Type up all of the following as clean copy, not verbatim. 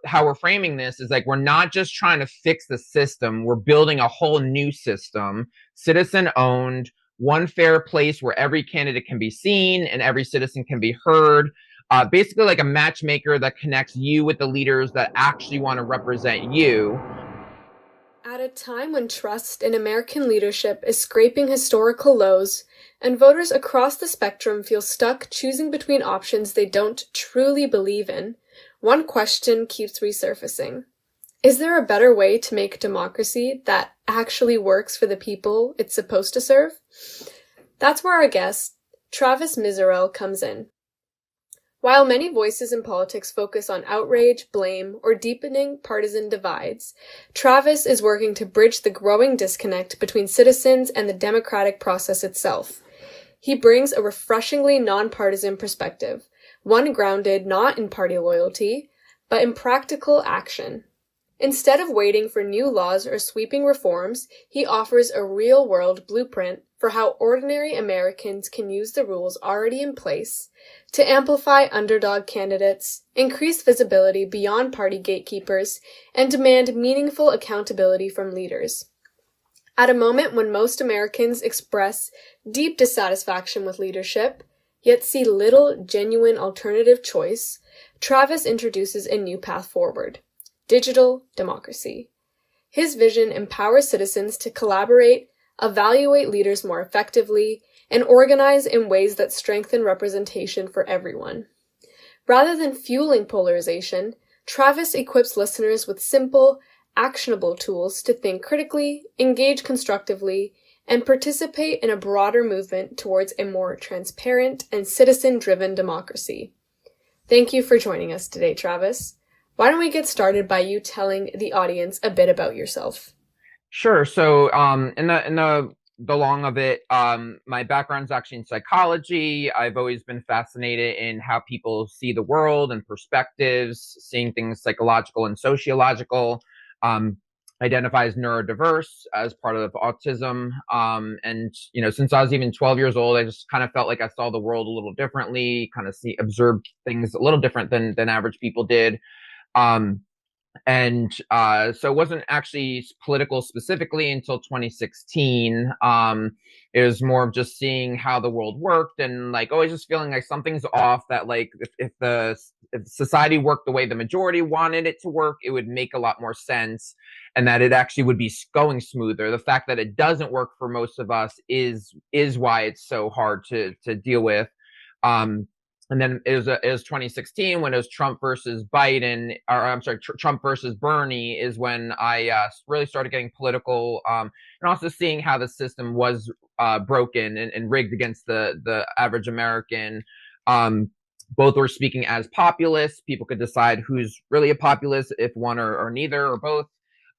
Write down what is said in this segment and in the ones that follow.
how we're framing this is like, we're not just trying to fix the system. We're building a whole new system, citizen owned, one fair place where every candidate can be seen and every citizen can be heard. Basically like a matchmaker that connects you with the leaders that actually want to represent you. At a time when trust in American leadership is scraping historical lows, and voters across the spectrum feel stuck choosing between options they don't truly believe in, one question keeps resurfacing. Is there a better way to make democracy that actually works for the people it's supposed to serve? That's where our guest, Travis Misurell, comes in. While many voices in politics focus on outrage, blame, or deepening partisan divides, Travis is working to bridge the growing disconnect between citizens and the democratic process itself. He brings a refreshingly nonpartisan perspective, one grounded not in party loyalty, but in practical action. Instead of waiting for new laws or sweeping reforms, he offers a real-world blueprint for how ordinary Americans can use the rules already in place to amplify underdog candidates, increase visibility beyond party gatekeepers, and demand meaningful accountability from leaders. At a moment when most Americans express deep dissatisfaction with leadership, yet see little genuine alternative choice, Travis introduces a new path forward: digital democracy. His vision empowers citizens to collaborate, evaluate leaders more effectively, and organize in ways that strengthen representation for everyone. Rather than fueling polarization, Travis equips listeners with simple, actionable tools to think critically, engage constructively, and participate in a broader movement towards a more transparent and citizen-driven democracy. Thank you for joining us today, Travis. Why don't we get started by you telling the audience a bit about yourself? Sure. So, in the long of it, my background's actually in psychology. I've always been fascinated in how people see the world and perspectives, seeing things psychological and sociological. Identify as neurodiverse as part of autism. And since I was even 12 years old, I just kind of felt like I saw the world a little differently, kind of observed things a little different than average people did. So it wasn't actually political specifically until 2016. It was more of just seeing how the world worked and like always just feeling like something's off, that like if society worked the way the majority wanted it to work, it would make a lot more sense and that it actually would be going smoother. The fact that it doesn't work for most of us is why it's so hard to deal with. And then it was 2016 when it was Trump versus Biden, or I'm sorry, Trump versus Bernie is when I really started getting political, and also seeing how the system was broken and rigged against the average American. Both were speaking as populists. People could decide who's really a populist, if one or neither or both.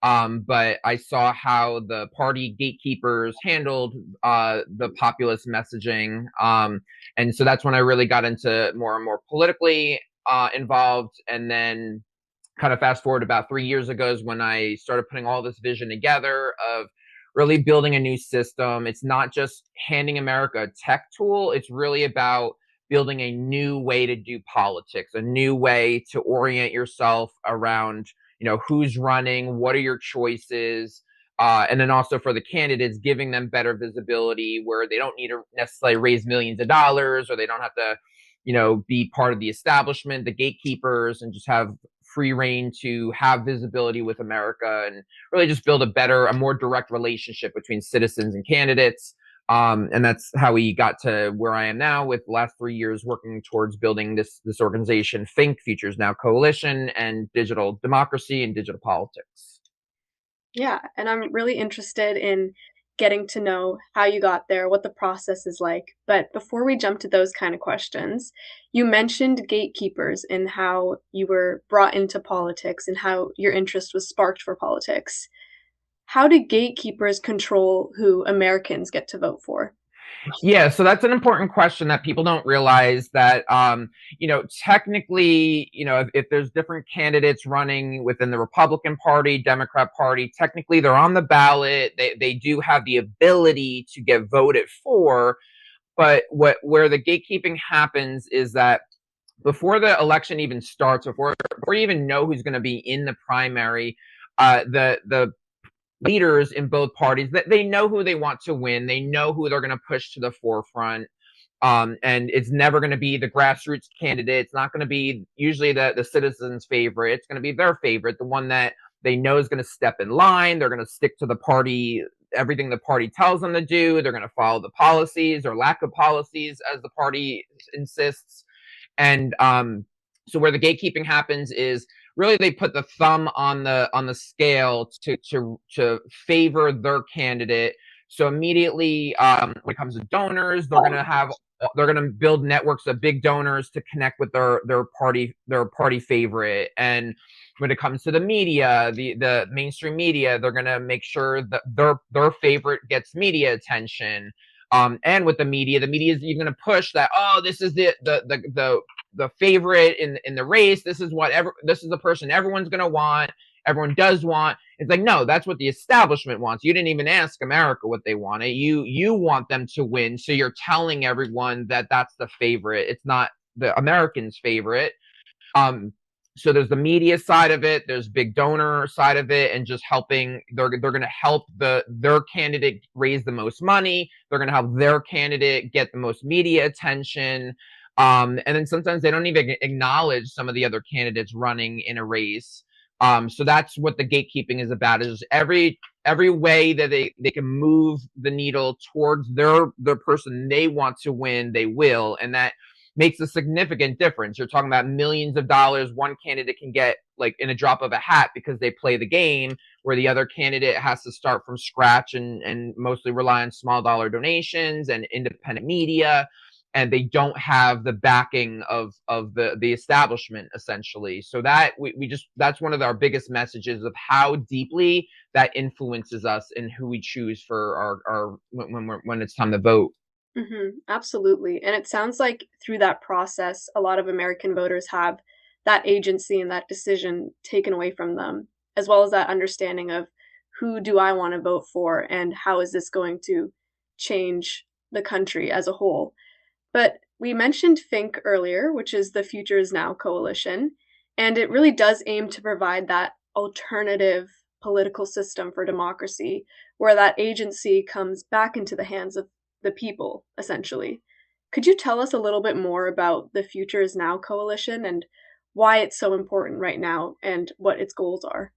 But I saw how the party gatekeepers handled the populist messaging. And so that's when I really got into more and more politically involved. And then kind of fast forward about 3 years ago is when I started putting all this vision together of really building a new system. It's not just handing America a tech tool. It's really about building a new way to do politics, a new way to orient yourself around who's running, what are your choices, and then also for the candidates, giving them better visibility where they don't need to necessarily raise millions of dollars, or they don't have to, be part of the establishment, the gatekeepers, and just have free reign to have visibility with America and really just build a more direct relationship between citizens and candidates. And that's how we got to where I am now, with the last 3 years working towards building this organization, FiNC, Futures Now Coalition, and digital democracy and digital politics. Yeah, and I'm really interested in getting to know how you got there, what the process is like. But before we jump to those kind of questions, you mentioned gatekeepers and how you were brought into politics and how your interest was sparked for politics. How do gatekeepers control who Americans get to vote for? Yeah, so that's an important question that people don't realize, that technically, if there's different candidates running within the Republican Party, Democrat Party, technically they're on the ballot. They do have the ability to get voted for, but where the gatekeeping happens is that before the election even starts, before you even know who's going to be in the primary, the leaders in both parties, that they know who they want to win. They know who they're going to push to the forefront. And it's never going to be the grassroots candidate. It's not going to be usually the citizens' favorite. It's going to be their favorite, the one that they know is going to step in line. They're going to stick to the party, everything the party tells them to do. They're going to follow the policies or lack of policies as the party insists. And so where the gatekeeping happens is really they put the thumb on the scale to favor their candidate. So immediately, when it comes to donors, they're gonna build networks of big donors to connect with their party favorite. And when it comes to the media, the mainstream media, they're gonna make sure that their favorite gets media attention. And with the media is even gonna push that, oh, this is the favorite in the race. This is the person everyone's gonna want. Everyone does want. It's like, no, that's what the establishment wants. You didn't even ask America what they wanted. You want them to win, so you're telling everyone that that's the favorite. It's not the Americans' favorite. So there's the media side of it, there's big donor side of it, and just helping. They're going to help their candidate raise the most money. They're going to help their candidate get the most media attention. And then sometimes they don't even acknowledge some of the other candidates running in a race. So that's what the gatekeeping is about, is every way that they can move the needle towards the person they want to win, they will. And that makes a significant difference. You're talking about millions of dollars one candidate can get like in a drop of a hat because they play the game, where the other candidate has to start from scratch and mostly rely on small dollar donations and independent media. And they don't have the backing of the establishment, essentially. So that that's one of our biggest messages of how deeply that influences us in who we choose for our when it's time to vote. Absolutely. And it sounds like through that process, a lot of American voters have that agency and that decision taken away from them, as well as that understanding of who do I want to vote for and how is this going to change the country as a whole. But we mentioned FiNC earlier, which is the Future is Now coalition, and it really does aim to provide that alternative political system for democracy, where that agency comes back into the hands of the people, essentially. Could you tell us a little bit more about the Future is Now coalition and why it's so important right now and what its goals are?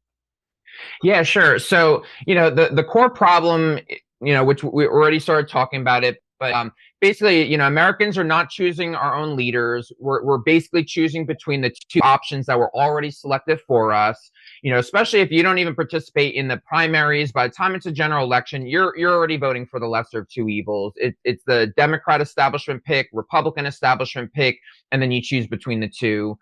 Yeah, sure. So, the core problem, which we already started talking about it, but basically, Americans are not choosing our own leaders. We're basically choosing between the two options that were already selected for us. Especially if you don't even participate in the primaries, by the time it's a general election, you're already voting for the lesser of two evils. It's the Democrat establishment pick, Republican establishment pick, and then you choose between the two.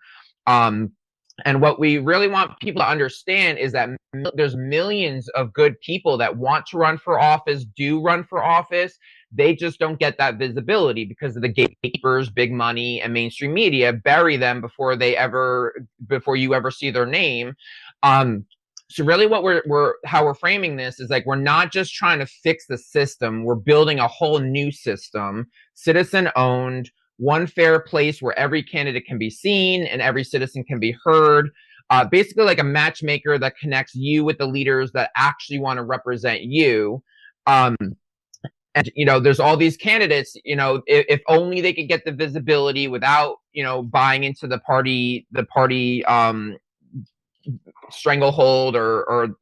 And what we really want people to understand is that there's millions of good people that want to run for office, do run for office. They just don't get that visibility because of the gatekeepers, big money, and mainstream media bury them before you ever see their name. So really what how we're framing this is like, we're not just trying to fix the system. We're building a whole new system, citizen owned, one fair place where every candidate can be seen and every citizen can be heard. Basically like a matchmaker that connects you with the leaders that actually want to represent you. And there's all these candidates, if only they could get the visibility without, buying into the party stranglehold or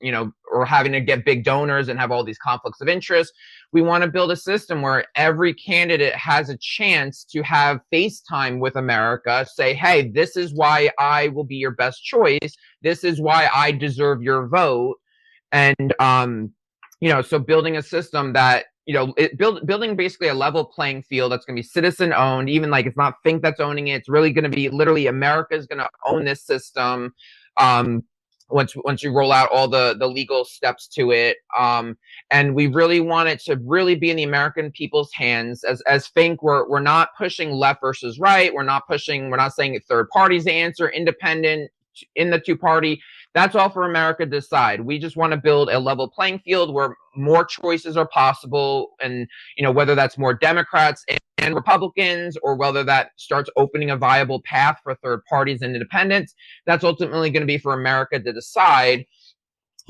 having to get big donors and have all these conflicts of interest. We want to build a system where every candidate has a chance to have FaceTime with America, say, hey, this is why I will be your best choice. This is why I deserve your vote. And, so building a system that, building basically a level playing field that's going to be citizen owned, even like it's not FiNC that's owning it. It's really going to be literally America's going to own this system. Once you roll out all the legal steps to it. And we really want it to really be in the American people's hands. As FiNC, we're not pushing left versus right. We're not saying third parties the answer, independent, in the two-party, that's all for America to decide. We just want to build a level playing field where more choices are possible, and whether that's more Democrats and Republicans, or whether that starts opening a viable path for third parties and independents, that's ultimately going to be for America to decide.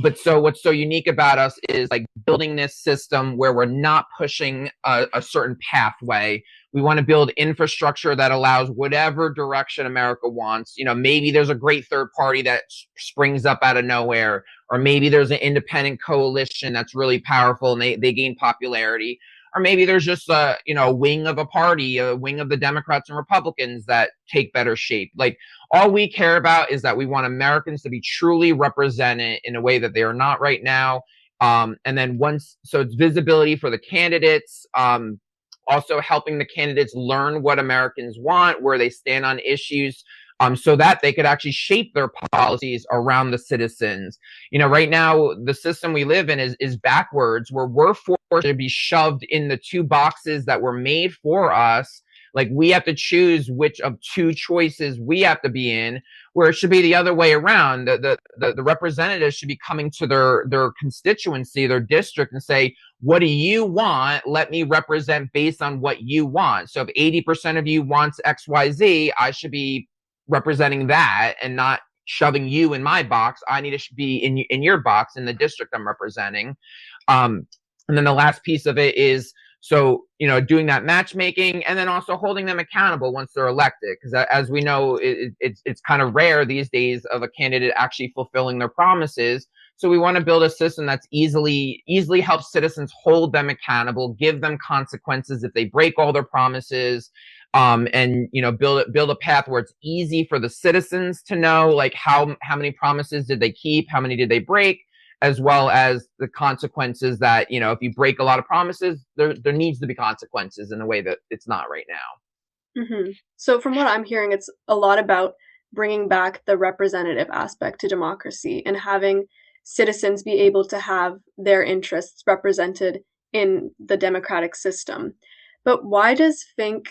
But so what's so unique about us is like building this system where we're not pushing a certain pathway. We want to build infrastructure that allows whatever direction America wants. Maybe there's a great third party that springs up out of nowhere, or maybe there's an independent coalition that's really powerful and they gain popularity. Or maybe there's just a wing of a party, a wing of the Democrats and Republicans that take better shape. Like, all we care about is that we want Americans to be truly represented in a way that they are not right now. And then so it's visibility for the candidates, also helping the candidates learn what Americans want, where they stand on issues, so that they could actually shape their policies around the citizens. Right now, the system we live in is backwards, where we're forced to be shoved in the two boxes that were made for us. Like, we have to choose which of two choices we have to be in, where it should be the other way around. The representatives should be coming to their constituency, their district, and say, what do you want? Let me represent based on what you want. So if 80% of you wants XYZ, I should be representing that and not shoving you in my box. I need to be in your box in the district I'm representing. And then the last piece of it is, so, doing that matchmaking, and then also holding them accountable once they're elected. Because as we know, it's kind of rare these days of a candidate actually fulfilling their promises. So we want to build a system that's easily helps citizens hold them accountable, give them consequences if they break all their promises, and build a path where it's easy for the citizens to know, like, how many promises did they keep, how many did they break, as well as the consequences that, if you break a lot of promises, there needs to be consequences in a way that it's not right now. Mm-hmm. So from what I'm hearing, it's a lot about bringing back the representative aspect to democracy and having citizens be able to have their interests represented in the democratic system. But why does FiNC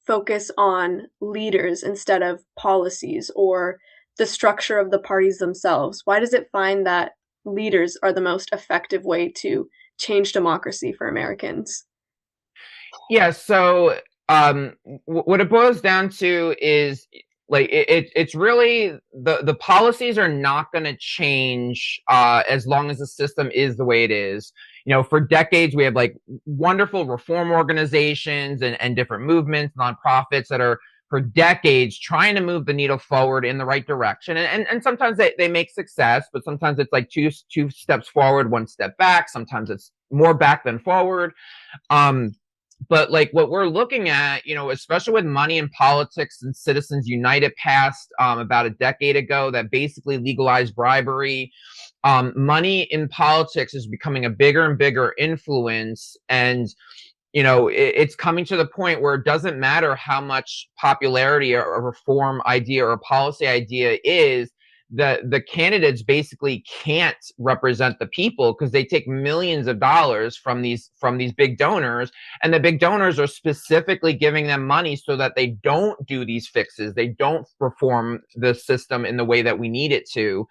focus on leaders instead of policies or the structure of the parties themselves? Why does it find that leaders are the most effective way to change democracy for Americans? Yeah, so what it boils down to is, like, it's really the policies are not going to change as long as the system is the way it is. For decades we have like wonderful reform organizations and different movements, nonprofits that are for decades trying to move the needle forward in the right direction, and sometimes they make success, but sometimes it's like two steps forward, one step back. Sometimes it's more back than forward. But like what we're looking at, especially with Money in Politics and Citizens United passed about a decade ago, that basically legalized bribery. Money in politics is becoming a bigger and bigger influence, and it's coming to the point where it doesn't matter how much popularity a reform idea or a policy idea is. The candidates basically can't represent the people because they take millions of dollars from these big donors, and the big donors are specifically giving them money so that they don't do these fixes, they don't reform the system in the way that we need it to.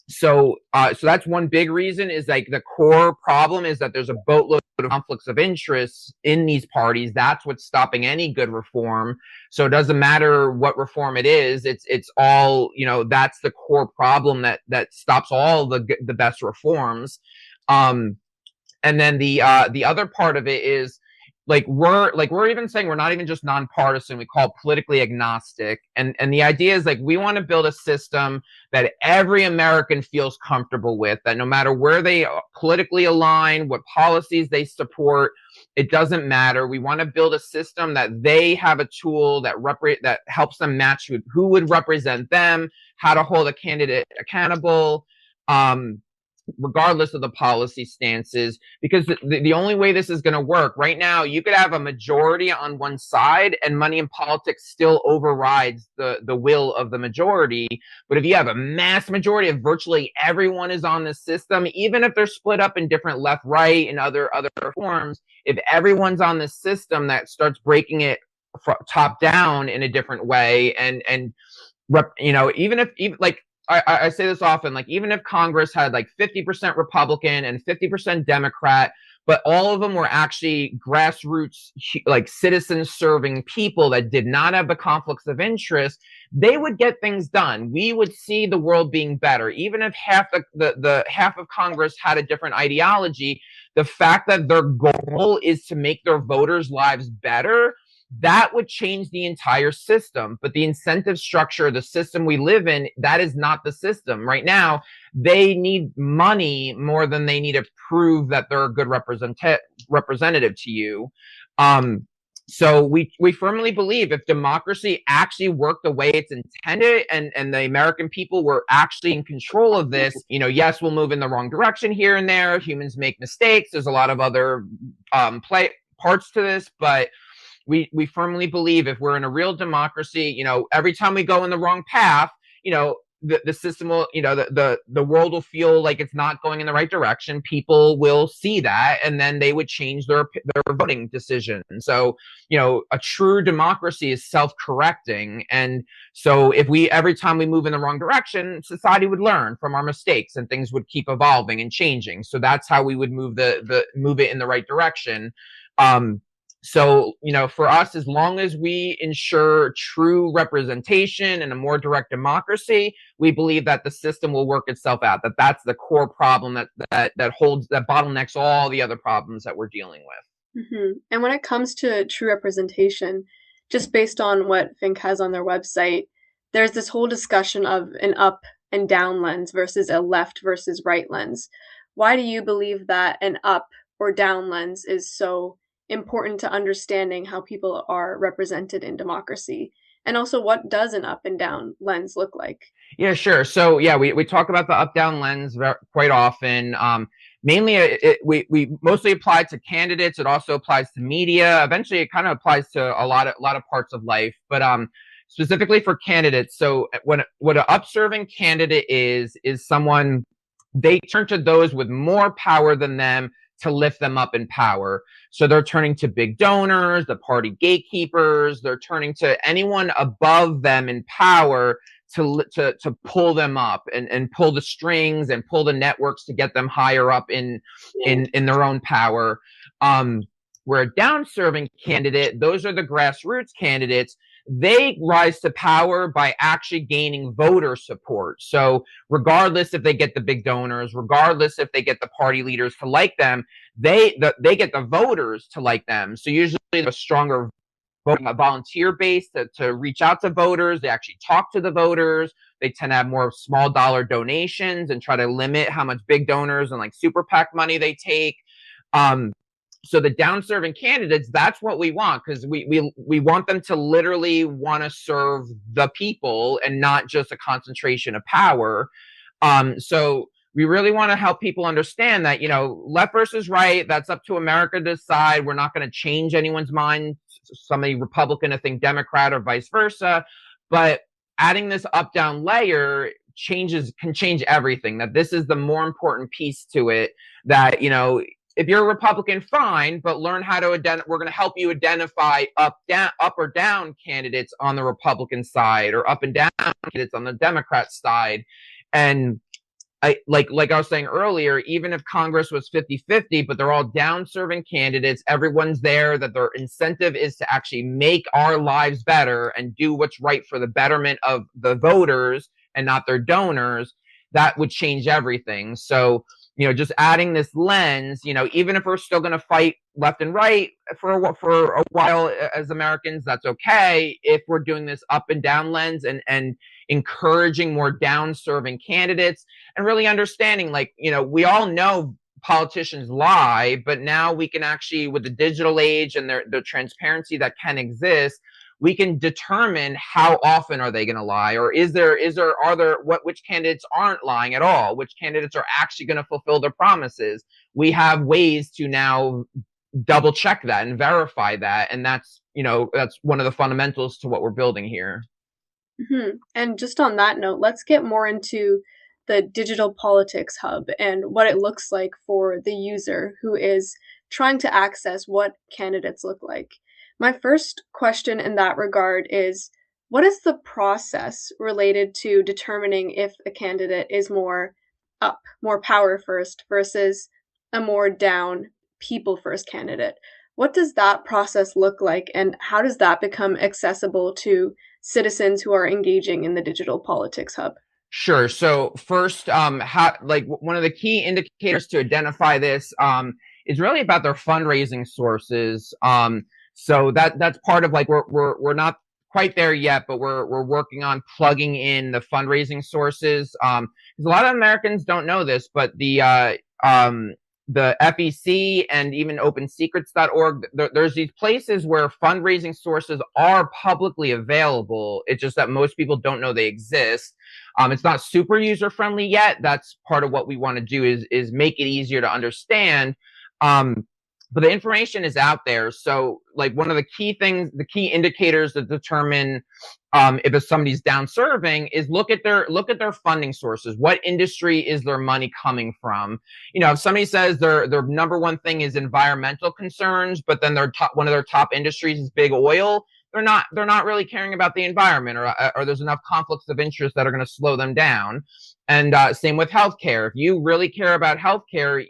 So that's one big reason, is like the core problem is that there's a boatload of conflicts of interest in these parties. That's what's stopping any good reform. So it doesn't matter what reform it is. It's all, that's the core problem that stops all the best reforms. And then the other part of it is, we're even saying we're not even just nonpartisan, we call it politically agnostic. And the idea is, like, we want to build a system that every American feels comfortable with, that no matter where they politically align, what policies they support, it doesn't matter. We want to build a system that they have a tool that helps them match who would represent them, how to hold a candidate accountable, regardless of the policy stances, because the only way this is going to work right now, you could have a majority on one side and Money in Politics still overrides the will of the majority. But if you have a mass majority of virtually everyone is on the system, even if they're split up in different left, right, and other forms, if everyone's on the system, that starts breaking it top down in a different way, and even if even like I say this often, like even if Congress had like 50% Republican and 50% Democrat, but all of them were actually grassroots, like citizens serving people that did not have the conflicts of interest, they would get things done. We would see the world being better. Even if half the half of Congress had a different ideology, the fact that their goal is to make their voters' lives better, that would change the entire system. But the incentive structure, the system we live in, that is not the system. Right now, they need money more than they need to prove that they're a good representative to you. So we firmly believe if democracy actually worked the way it's intended, and the American people were actually in control of this, yes, we'll move in the wrong direction here and there. Humans make mistakes. There's a lot of other parts to this, but we firmly believe if we're in a real democracy, every time we go in the wrong path, the system will, the world will feel like it's not going in the right direction. People will see that, and then they would change their voting decision. So, a true democracy is self-correcting. And so if every time we move in the wrong direction, society would learn from our mistakes and things would keep evolving and changing. So that's how we would move move it in the right direction. So, for us, as long as we ensure true representation and a more direct democracy, we believe that the system will work itself out. That's the core problem that bottlenecks all the other problems that we're dealing with. And when it comes to true representation, just based on what FiNC has on their website, there's this whole discussion of an up and down lens versus a left versus right lens. Why do you believe that an up or down lens is so important to understanding how people are represented in democracy? And also, what does an up and down lens look like? Yeah, sure. So yeah, we talk about the up-down lens quite often. Mainly, we mostly apply to candidates. It also applies to media. Eventually, it kind of applies to a lot of parts of life. But specifically for candidates, so what an up-serving candidate is someone, they turn to those with more power than them to lift them up in power. So they're turning to big donors, the party gatekeepers. They're turning to anyone above them in power to pull them up and pull the strings and pull the networks to get them higher up in their own power. Where a down-serving candidate, those are the grassroots candidates. They rise to power by actually gaining voter support. So regardless if they get the big donors, regardless if they get the party leaders to like them, they get the voters to like them. So usually a stronger volunteer base to reach out to voters. They actually talk to the voters. They tend to have more small dollar donations and try to limit how much big donors and like super PAC money they take. So the down-serving candidates, that's what we want, because we want them to literally want to serve the people and not just a concentration of power. So we really want to help people understand that, left versus right, that's up to America to decide. We're not going to change anyone's mind, somebody Republican to think Democrat or vice versa. But adding this up-down layer can change everything. That this is the more important piece to it, that, if you're a Republican, fine, but learn how to we're going to help you identify up or down candidates on the Republican side, or up and down candidates on the Democrat side. And like I was saying earlier, even if Congress was 50-50, but they're all down-serving candidates, everyone's there, that their incentive is to actually make our lives better and do what's right for the betterment of the voters and not their donors, that would change everything. So, just adding this lens, even if we're still going to fight left and right for a while as Americans, that's okay. If we're doing this up and down lens and encouraging more down-serving candidates, and really understanding, we all know politicians lie, but now we can actually, with the digital age and the transparency that can exist, we can determine how often are they going to lie, or which candidates aren't lying at all, which candidates are actually going to fulfill their promises. We have ways to now double check that and verify that, and that's one of the fundamentals to what we're building here. And just on that note, let's get more into the Digital Politics Hub and what it looks like for the user who is trying to access what candidates look like. My first question in that regard is, what is the process related to determining if a candidate is more up, more power first versus a more down, people first candidate? What does that process look like, and how does that become accessible to citizens who are engaging in the digital politics hub? Sure. So first, one of the key indicators to identify this is really about their fundraising sources. So that's part of like we're not quite there yet, but we're working on plugging in the fundraising sources. Because a lot of Americans don't know this, but the FEC and even OpenSecrets.org, there's these places where fundraising sources are publicly available. It's just that most people don't know they exist. It's not super user friendly yet. That's part of what we want to do is make it easier to understand. But the information is out there. So like one of the key things, the key indicators that determine if somebody's down serving is look at their funding sources. What industry is their money coming from? You know, if somebody says their number one thing is environmental concerns, but then one of their top industries is big oil, they're not really caring about the environment, or there's enough conflicts of interest that are going to slow them down. And same with healthcare. If you really care about healthcare,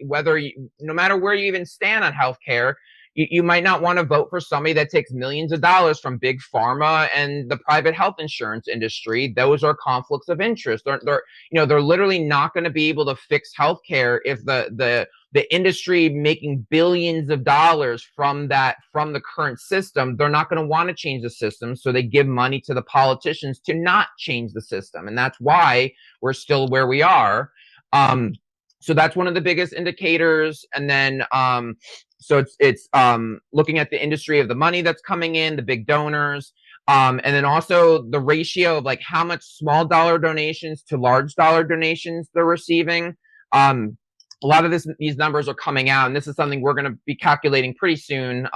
no matter where you even stand on healthcare, you might not want to vote for somebody that takes millions of dollars from big pharma and the private health insurance industry. Those are conflicts of interest. They're literally not going to be able to fix healthcare if the industry making billions of dollars from the current system, they're not going to want to change the system. So they give money to the politicians to not change the system. And that's why we're still where we are. So that's one of the biggest indicators. And then, so it's looking at the industry of the money that's coming in, the big donors, and then also the ratio of like how much small dollar donations to large dollar donations they're receiving. A lot of these numbers are coming out, and this is something we're going to be calculating pretty soon,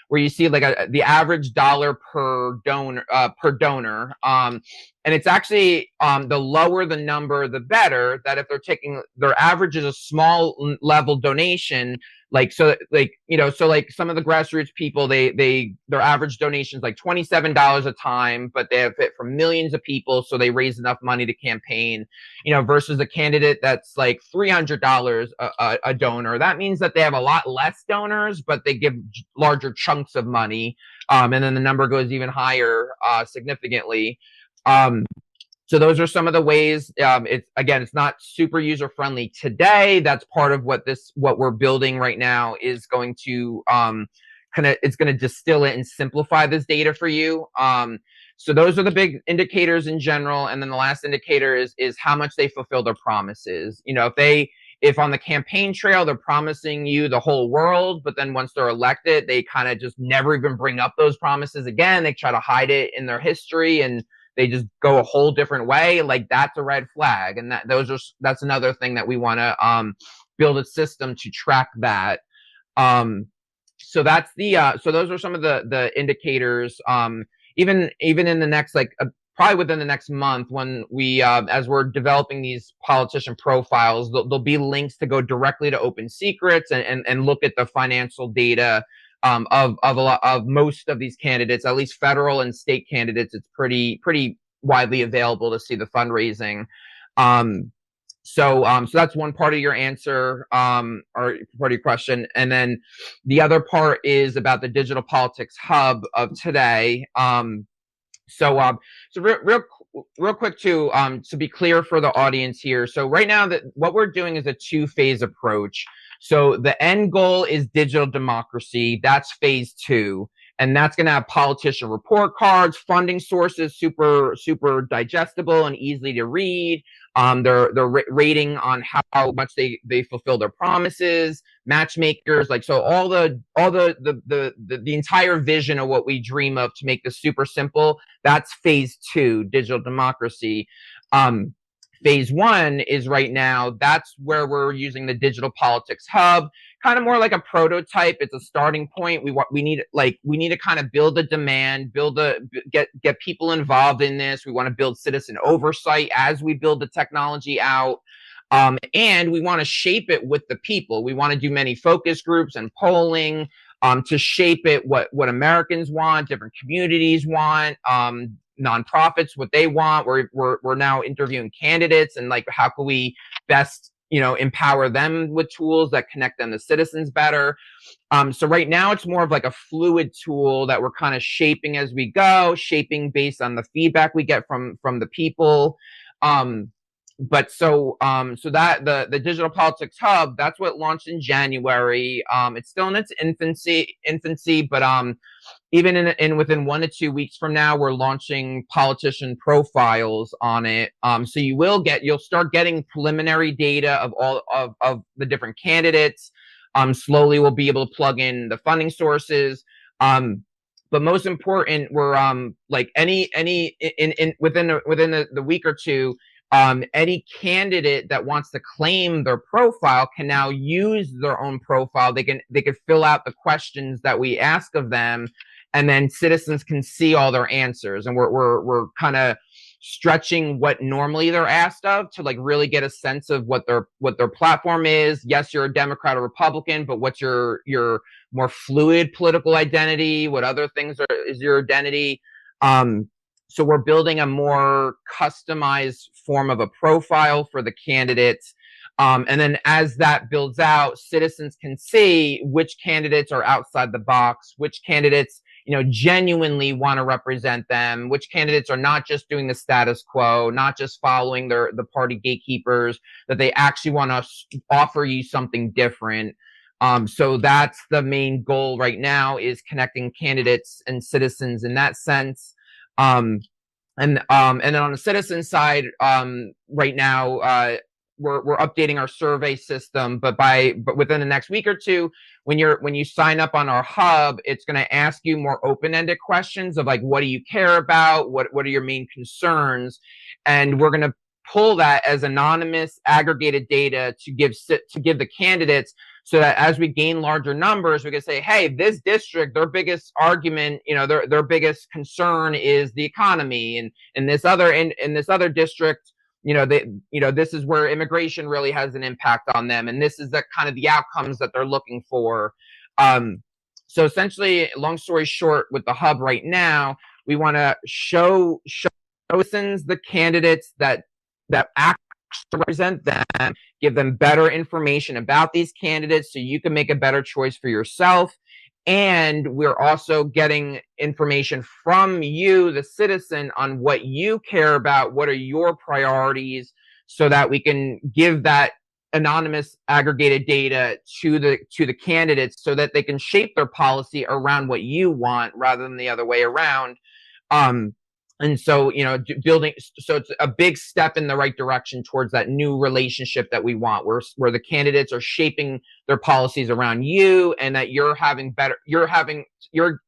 where you see like the average dollar per donor, and it's actually the lower the number, the better. That if they're taking their average is a small level donation, like so like some of the grassroots people, their average donation is like $27 a time, but they have it from millions of people, so they raise enough money to campaign. Versus a candidate that's like $300 a donor. That means that they have a lot less donors, but they give larger chunks of money, and then the number goes even higher significantly. So those are some of the ways. It's not super user friendly today. That's part of what we're building right now is going to it's going to distill it and simplify this data for you. So those are the big indicators in general. And then the last indicator is how much they fulfill their promises. If on the campaign trail, they're promising you the whole world, but then once they're elected, they kind of just never even bring up those promises again. They try to hide it in their history and they just go a whole different way. Like that's a red flag. And that's another thing that we want to build a system to track that. So that's so those are some of the indicators. Even in the next probably within the next month, when we as we're developing these politician profiles, there'll be links to go directly to Open Secrets and look at the financial data of most of these candidates, at least federal and state candidates. It's pretty widely available to see the fundraising. So that's one part of your answer, or part of your question. And then the other part is about the digital politics hub of today. So real quick to be clear for the audience here. So right now what we're doing is a 2-phase approach. So the end goal is digital democracy. That's phase 2. And that's going to have politician report cards, funding sources, super digestible and easy to read. Their rating on how much they fulfill their promises, matchmakers, so all the entire vision of what we dream of to make this super simple. That's phase 2, digital democracy. Phase 1 is right now. That's where we're using the digital politics hub, kind of more like a prototype. It's a starting point. We need to kind of build a demand, get people involved in this. We want to build citizen oversight as we build the technology out. And we want to shape it with the people. We want to do many focus groups and polling to shape it what Americans want, different communities want, nonprofits what they want. We're now interviewing candidates and like how can we best empower them with tools that connect them to citizens better. So right now it's more of like a fluid tool that we're kind of shaping as we go, shaping based on the feedback we get from the people. But so that the Digital Politics Hub, that's what launched in January. It's still in its infancy, but even in within 1 to 2 weeks from now, we're launching politician profiles on it. So you'll start getting preliminary data of all of the different candidates. Slowly we'll be able to plug in the funding sources. But most important, we're like within the week or two, any candidate that wants to claim their profile can now use their own profile. They can fill out the questions that we ask of them, and then citizens can see all their answers. And we're kind of stretching what normally they're asked of to like really get a sense of what their platform is. Yes, you're a Democrat or Republican, but what's your more fluid political identity? What other things is your identity? So we're building a more customized form of a profile for the candidates. And then as that builds out, citizens can see which candidates are outside the box, which candidates, genuinely want to represent them, which candidates are not just doing the status quo, not just following the party gatekeepers, that they actually want to offer you something different. So that's the main goal right now, is connecting candidates and citizens in that sense. And then on the citizen side, right now, we're updating our survey system, but within the next week or two, when you sign up on our hub, it's going to ask you more open-ended questions of like, what do you care about? What are your main concerns? And we're going to pull that as anonymous aggregated data to give the candidates, so that as we gain larger numbers, we can say, hey, this district, their biggest argument, their biggest concern is the economy, and in this other district, this is where immigration really has an impact on them, and this is the kind of the outcomes that they're looking for. So essentially, long story short, with the hub right now, we want to show citizens the candidates that actually represent them, give them better information about these candidates so you can make a better choice for yourself. And we're also getting information from you, the citizen, on what you care about, what are your priorities, so that we can give that anonymous aggregated data to the candidates so that they can shape their policy around what you want rather than the other way around. And so, so it's a big step in the right direction towards that new relationship that we want, where the candidates are shaping their policies around you, and that you're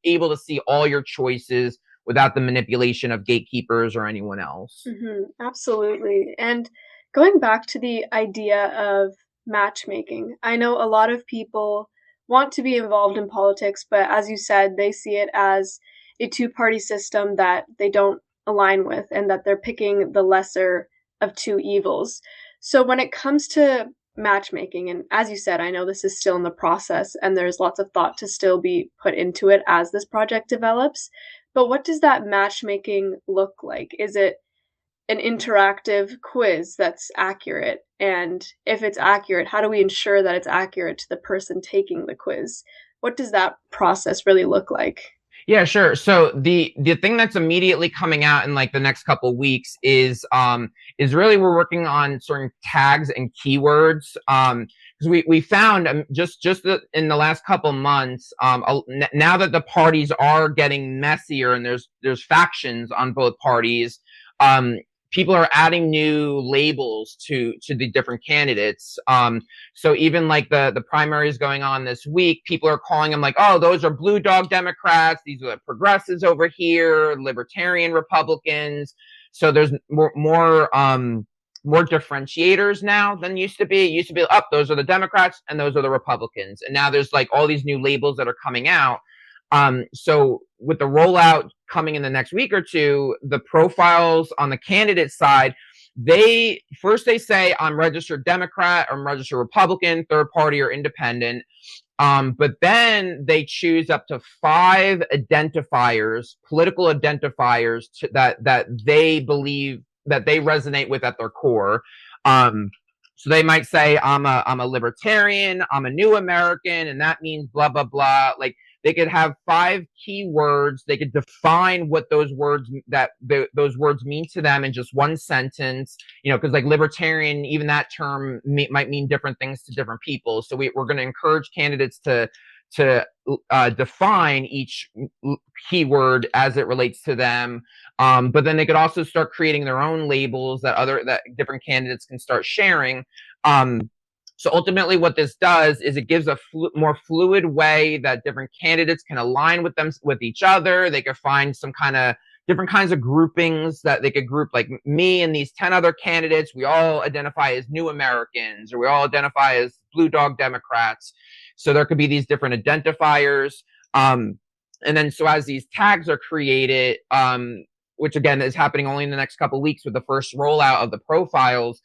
able to see all your choices without the manipulation of gatekeepers or anyone else. Mm-hmm, absolutely. And going back to the idea of matchmaking, I know a lot of people want to be involved in politics, but as you said, they see it as a two-party system that they don't align with, and that they're picking the lesser of two evils. So when it comes to matchmaking, and as you said, I know this is still in the process and there's lots of thought to still be put into it as this project develops, but what does that matchmaking look like? Is it an interactive quiz that's accurate? And if it's accurate, how do we ensure that it's accurate to the person taking the quiz? What does that process really look like? Yeah, sure. So the thing that's immediately coming out in like the next couple of weeks is really we're working on certain tags and keywords. Because we found just in the last couple months, now that the parties are getting messier and there's factions on both parties, people are adding new labels to the different candidates. So even like the primaries going on this week, people are calling them like, oh, those are blue dog Democrats. These are the progressives over here, libertarian Republicans. So there's more differentiators now than used to be. It used to be, oh, those are the Democrats and those are the Republicans. And now there's like all these new labels that are coming out. So with the rollout coming in the next week or two, the profiles on the candidate side, they say, I'm registered Democrat, I'm registered Republican, third party, or independent. But then they choose up to 5 identifiers, political identifiers that they believe that they resonate with at their core. So they might say, I'm a libertarian, I'm a new American, and that means blah, blah, blah. Like they could have 5 key words. They could define what those words those words mean to them in just one sentence. Because like libertarian, even that term might mean different things to different people. So we're going to encourage candidates to define each keyword as it relates to them. But then they could also start creating their own labels that different candidates can start sharing. So ultimately what this does is it gives a more fluid way that different candidates can align with each other. They could find some kind of different kinds of groupings that they could group, like me and these 10 other candidates. We all identify as new Americans, or we all identify as blue dog Democrats. So there could be these different identifiers. And then so as these tags are created, which again is happening only in the next couple of weeks with the first rollout of the profiles,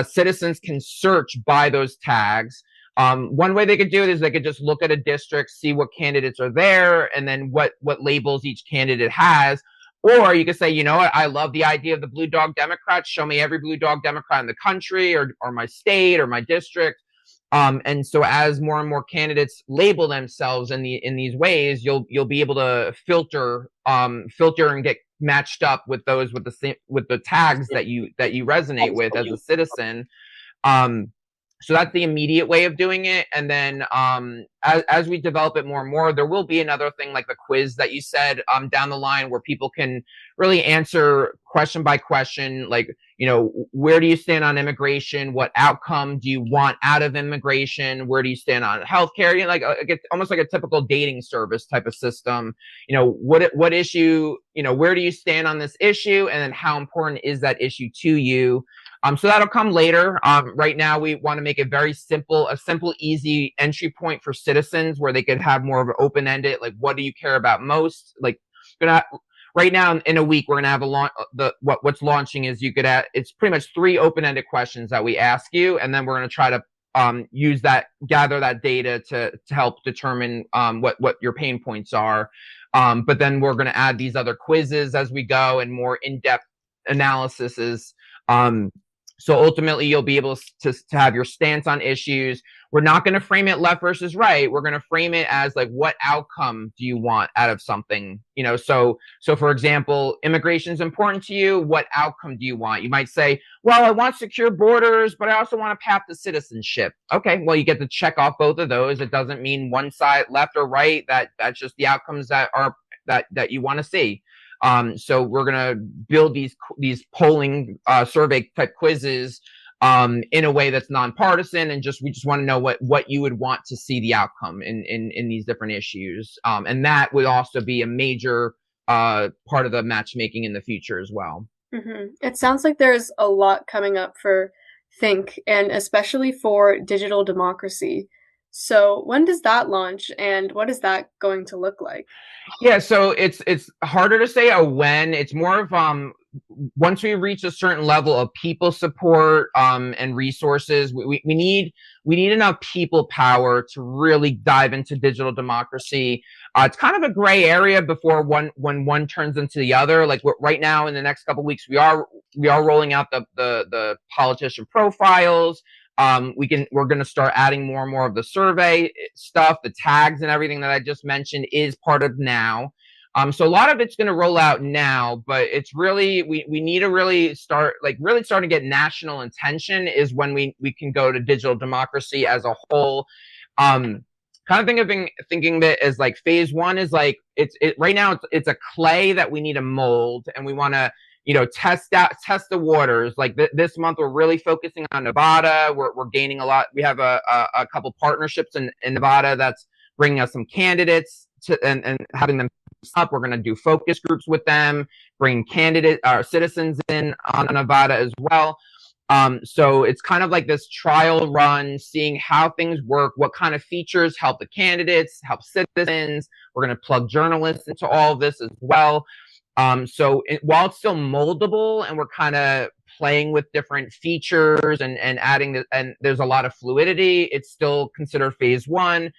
citizens can search by those tags. One way they could do it is they could just look at a district, see what candidates are there, and then what labels each candidate has. Or you could say, you know what, I love the idea of the blue dog Democrats. Show me every blue dog Democrat in the country or my state or my district. And so as more and more candidates label themselves in these ways, you'll be able to filter and get matched up with those with the tags that you resonate with as a citizen. So that's the immediate way of doing it. And then as we develop it more and more, there will be another thing like the quiz that you said down the line, where people can really answer question by question, like, where do you stand on immigration? What outcome do you want out of immigration? Where do you stand on healthcare? Like almost like a typical dating service type of system. What issue, where do you stand on this issue? And then how important is that issue to you? So that'll come later. Right now, we want to make it a simple, easy entry point for citizens, where they could have more of an open-ended, like, what do you care about most? Like, right now in a week, we're gonna have what's launching is it's pretty much 3 open-ended questions that we ask you, and then we're gonna try to gather that data to help determine what your pain points are. But then we're gonna add these other quizzes as we go and more in-depth analyses. So ultimately, you'll be able to have your stance on issues. We're not going to frame it left versus right. We're going to frame it as like, what outcome do you want out of something? So for example, immigration is important to you. What outcome do you want? You might say, well, I want secure borders, but I also want a path to citizenship. Okay, well, you get to check off both of those. It doesn't mean one side, left or right. That's just the outcomes that you want to see. So we're going to build these polling survey type quizzes in a way that's nonpartisan, and we just want to know what you would want to see the outcome in these different issues. And that would also be a major part of the matchmaking in the future as well. Mm-hmm. It sounds like there's a lot coming up for FiNC, and especially for digital democracy. So when does that launch, and what is that going to look like? Yeah, so it's harder to say a when. It's more of once we reach a certain level of people support and resources, we need enough people power to really dive into digital democracy. It's kind of a gray area before when one turns into the other. Like right now, in the next couple of weeks, we are rolling out the politician profiles. We're going to start adding more and more of the survey stuff, the tags and everything that I just mentioned is part of now. So a lot of it's going to roll out now, but it's really, we need to really start, starting to get national attention is when we can go to digital democracy as a whole. Kind of thinking that as like phase 1 is like, right now it's a clay that we need to mold, and we want to, test the waters. Like this month, we're really focusing on Nevada. We're gaining a lot. We have a couple partnerships in Nevada that's bringing us some candidates and having them up. We're going to do focus groups with them, bring citizens in on Nevada as well. So it's kind of like this trial run, seeing how things work, what kind of features help the candidates, help citizens. We're going to plug journalists into all of this as well. So while it's still moldable and we're kind of playing with different features and adding and there's a lot of fluidity, it's still considered phase 1.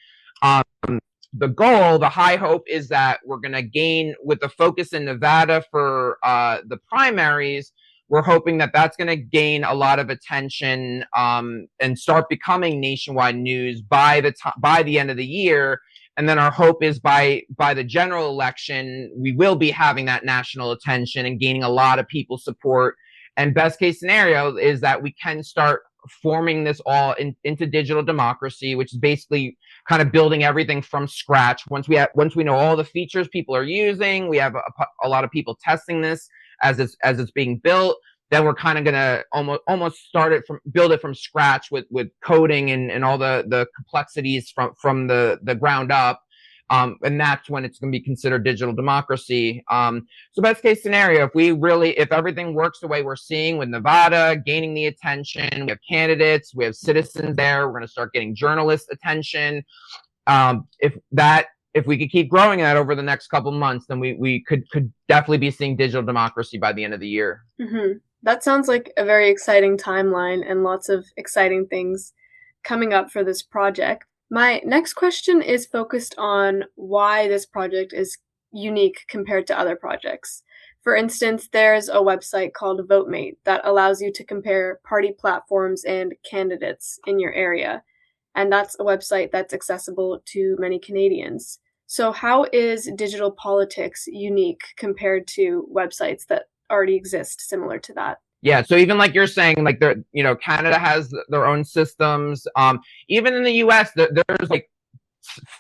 The goal, the high hope, is that we're going to gain, with the focus in Nevada for the primaries, we're hoping that that's going to gain a lot of attention and start becoming nationwide news by the end of the year. And then our hope is by the general election, we will be having that national attention and gaining a lot of people's support. And best case scenario is that we can start forming this all into digital democracy, which is basically kind of building everything from scratch. Once we know all the features people are using, we have a lot of people testing this as it's being built. Then we're kind of gonna almost build it from scratch with coding and all the complexities from the ground up. And that's when it's going to be considered digital democracy. So best case scenario, if everything works the way we're seeing with Nevada, gaining the attention, we have candidates, we have citizens there, we're going to start getting journalist attention. If we could keep growing that over the next couple months, then we could definitely be seeing digital democracy by the end of the year. Mm-hmm. That sounds like a very exciting timeline and lots of exciting things coming up for this project. My next question is focused on why this project is unique compared to other projects. For instance, there's a website called VoteMate that allows you to compare party platforms and candidates in your area. And that's a website that's accessible to many Canadians. So how is digital politics unique compared to websites that already exist similar to that? Yeah, so even like you're saying, like Canada has their own systems. Even in the US, there's like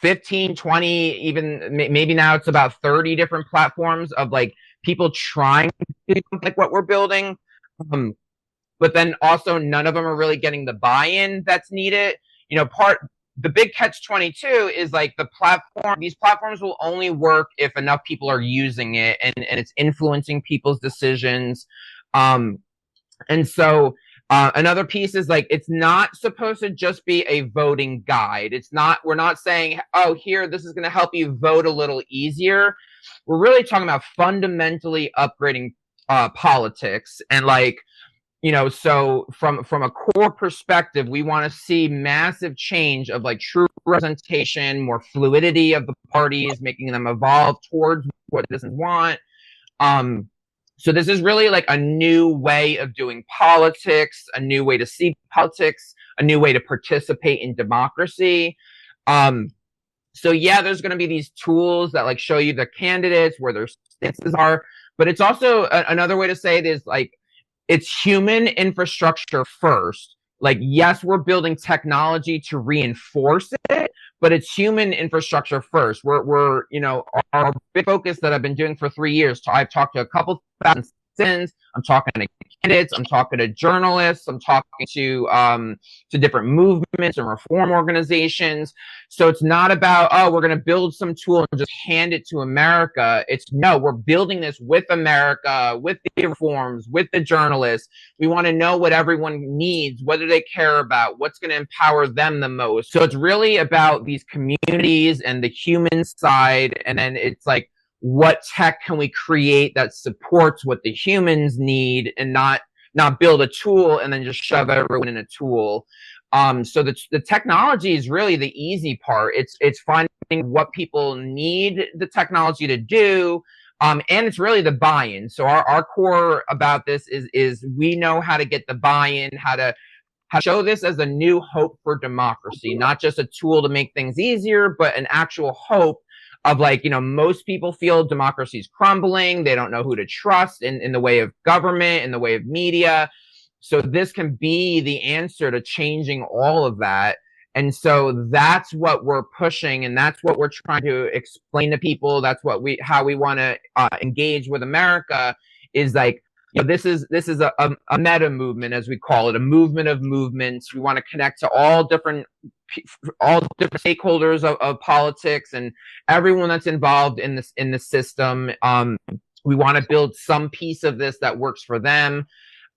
15, 20, even maybe now it's about 30 different platforms of like people trying to do like what we're building. But then also none of them are really getting the buy-in that's needed. The big catch-22 is like these platforms will only work if enough people are using it and it's influencing people's decisions. And so another piece is like, it's not supposed to just be a voting guide. We're not saying, oh, here, this is going to help you vote a little easier. We're really talking about fundamentally upgrading politics. And like, so from a core perspective, we want to see massive change of like true representation, more fluidity of the parties, making them evolve towards what citizens want. So this is really like a new way of doing politics, a new way to see politics, a new way to participate in democracy. So yeah, there's going to be these tools that like show you the candidates, where their stances are, but it's also another way to say it is like, it's human infrastructure first. Like, yes, we're building technology to reinforce it, but it's human infrastructure first. We're our big focus that I've been doing for 3 years. I've talked to a couple thousand citizens. I'm talking to candidates. I'm talking to journalists. I'm talking to different movements and reform organizations. So it's not about, oh, we're going to build some tool and just hand it to America. It's no, we're building this with America, with the reforms, with the journalists. We want to know what everyone needs, what do they care about, what's going to empower them the most. So it's really about these communities and the human side. And then it's like, what tech can we create that supports what the humans need, and not build a tool and then just shove everyone in a tool. So the technology is really the easy part. It's finding what people need the technology to do. And it's really the buy-in. So our core about this is we know how to get the buy-in, how to show this as a new hope for democracy, not just a tool to make things easier, but an actual hope of like, most people feel democracy is crumbling. They don't know who to trust in the way of government, in the way of media. So this can be the answer to changing all of that. And so that's what we're pushing, and that's what we're trying to explain to people. That's how we want to engage with America, is like, this is a meta movement, as we call it, a movement of movements. We want to connect to all different stakeholders of politics and everyone that's involved in the system. We want to build some piece of this that works for them.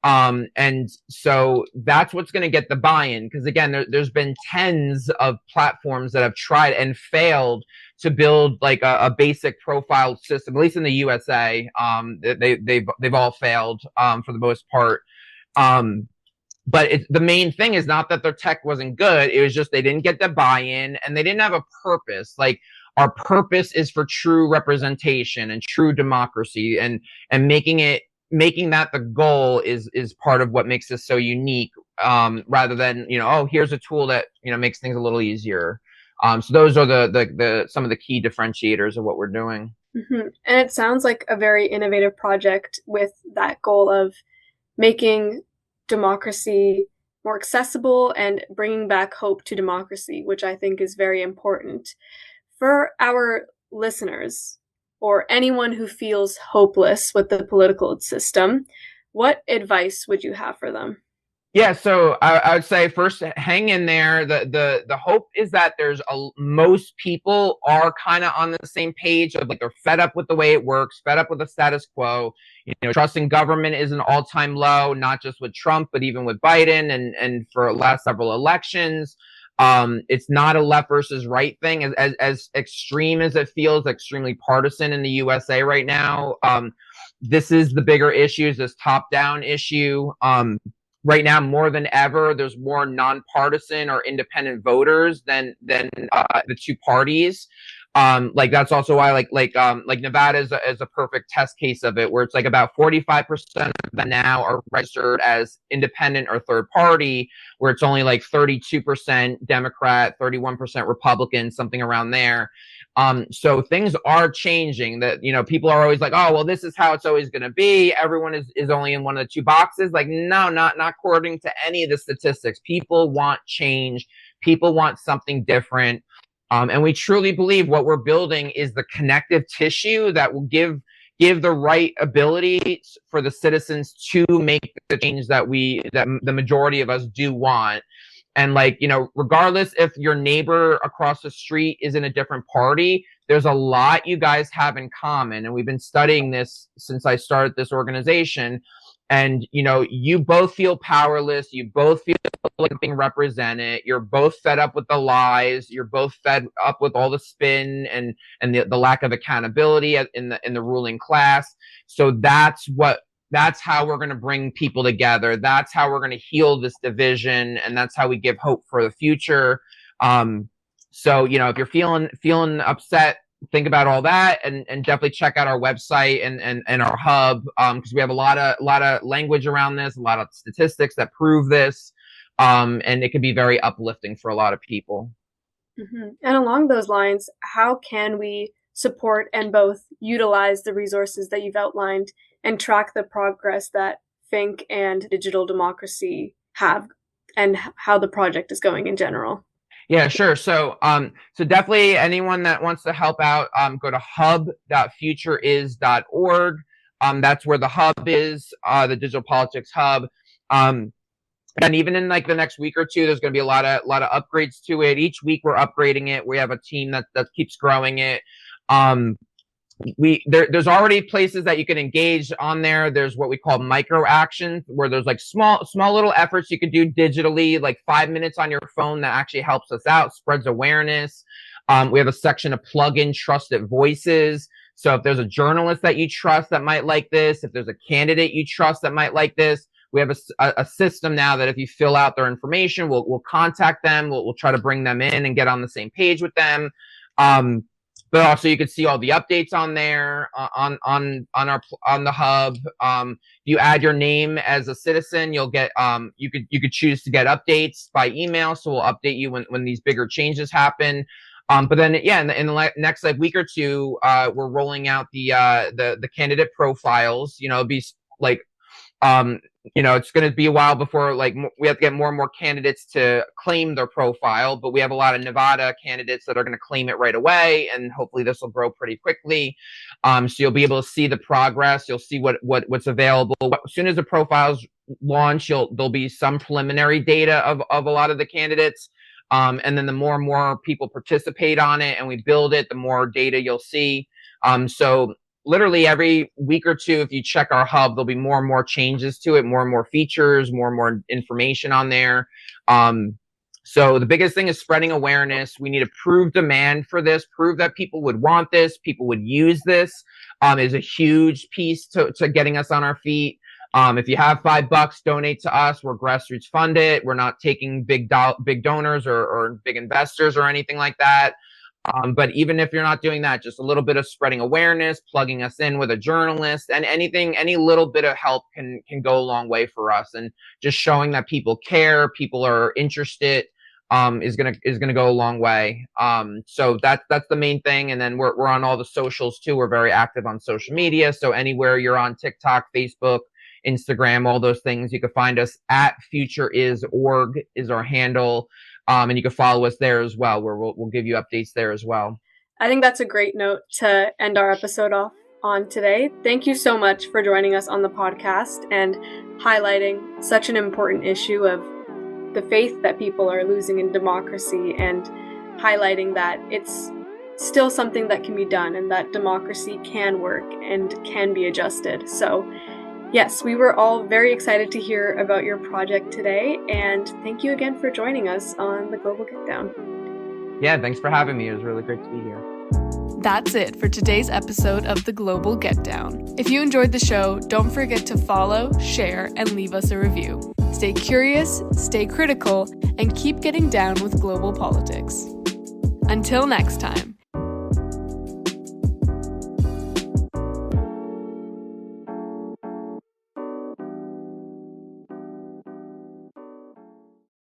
And so that's what's going to get the buy-in, because again, there's been tens of platforms that have tried and failed to build like a basic profile system, at least in the USA. They've all failed for the most part. but the main thing is not that their tech wasn't good. It was just they didn't get the buy-in and they didn't have a purpose. Like, our purpose is for true representation and true democracy, and making that the goal is part of what makes this so unique, rather than, oh, here's a tool that, makes things a little easier. So those are the some of the key differentiators of what we're doing. Mm-hmm. And it sounds like a very innovative project with that goal of making democracy more accessible and bringing back hope to democracy, which I think is very important. For our listeners, or anyone who feels hopeless with the political system, what advice would you have for them? Yeah, so I would say first, hang in there. The hope is that most people are kind of on the same page of, like, they're fed up with the way it works, fed up with the status quo. Trust in government is an all-time low, not just with Trump, but even with Biden and for the last several elections. It's not a left versus right thing, as extreme as it feels, extremely partisan in the USA right now. This is the bigger issue, is this top-down issue. Right now, more than ever, there's more nonpartisan or independent voters than the two parties. Like, that's also why, like Nevada is a perfect test case of it, where it's like about 45% of them now are registered as independent or third party, where it's only like 32% Democrat, 31% Republican, something around there. So things are changing. That, people are always like, oh, well, this is how it's always going to be. Everyone is only in one of the two boxes. Like, no, not according to any of the statistics. People want change. People want something different. And we truly believe what we're building is the connective tissue that will give the right ability for the citizens to make the change that the majority of us do want. And, like, regardless if your neighbor across the street is in a different party, there's a lot you guys have in common. And we've been studying this since I started this organization. And, you both feel powerless. You both feel like being represented. You're both fed up with the lies. You're both fed up with all the spin and the lack of accountability in the ruling class. So that's how we're going to bring people together. That's how we're going to heal this division, and that's how we give hope for the future. So, if you're feeling upset, think about all that, and definitely check out our website and our hub, because we have a lot of language around this, a lot of statistics that prove this, and it can be very uplifting for a lot of people. Mm-hmm. And along those lines, how can we support and both utilize the resources that you've outlined and track the progress that FiNC and Digital Democracy have, and how the project is going in general? Yeah, sure. So definitely anyone that wants to help out, go to hub.futureis.org. That's where the hub is, the Digital Politics Hub. And even in, like, the next week or two, there's going to be a lot of upgrades to it. Each week we're upgrading it. We have a team that keeps growing it. There's already places that you can engage on there. There's what we call micro actions, where there's, like, small little efforts you could do digitally, like 5 minutes on your phone, that actually helps us out, spreads awareness. We have a section of plug in trusted voices. So if there's a journalist that you trust that might like this, if there's a candidate you trust that might like this, we have a system now that if you fill out their information, we'll contact them. We'll try to bring them in and get on the same page with them. But also, you can see all the updates on there, on the hub. If you add your name as a citizen, you'll get you could choose to get updates by email, so we'll update you when these bigger changes happen. But then, yeah, in the next, like, week or two, we're rolling out the candidate profiles. It'll be like, it's going to be a while before, like, we have to get more and more candidates to claim their profile, but we have a lot of Nevada candidates that are going to claim it right away, and hopefully this will grow pretty quickly. So you'll be able to see the progress. You'll see what's available. As soon as the profiles launch, there'll be some preliminary data of a lot of the candidates. And then the more and more people participate on it and we build it, the more data you'll see. So literally every week or two, if you check our hub, there'll be more and more changes to it, more and more features, more and more information on there. So the biggest thing is spreading awareness. We need to prove demand for this, prove that people would want this, people would use this, is a huge piece to getting us on our feet. If you have $5, donate to us. We're grassroots funded. We're not taking big donors or big investors or anything like that. But even if you're not doing that, just a little bit of spreading awareness, plugging us in with a journalist, and any little bit of help can go a long way for us. And just showing that people care, people are interested, is gonna go a long way. So that's the main thing. And then we're on all the socials too. We're very active on social media. So anywhere you're on TikTok, Facebook, Instagram, all those things, you can find us at futureis.org is our handle. And you can follow us there as well, where we'll give you updates there as well. I think that's a great note to end our episode off on today. Thank you so much for joining us on the podcast and highlighting such an important issue of the faith that people are losing in democracy, and highlighting that it's still something that can be done and that democracy can work and can be adjusted. So yes, we were all very excited to hear about your project today, and thank you again for joining us on the Global Get Down. Yeah, thanks for having me. It was really great to be here. That's it for today's episode of the Global Get Down. If you enjoyed the show, don't forget to follow, share, and leave us a review. Stay curious, stay critical, and keep getting down with global politics. Until next time.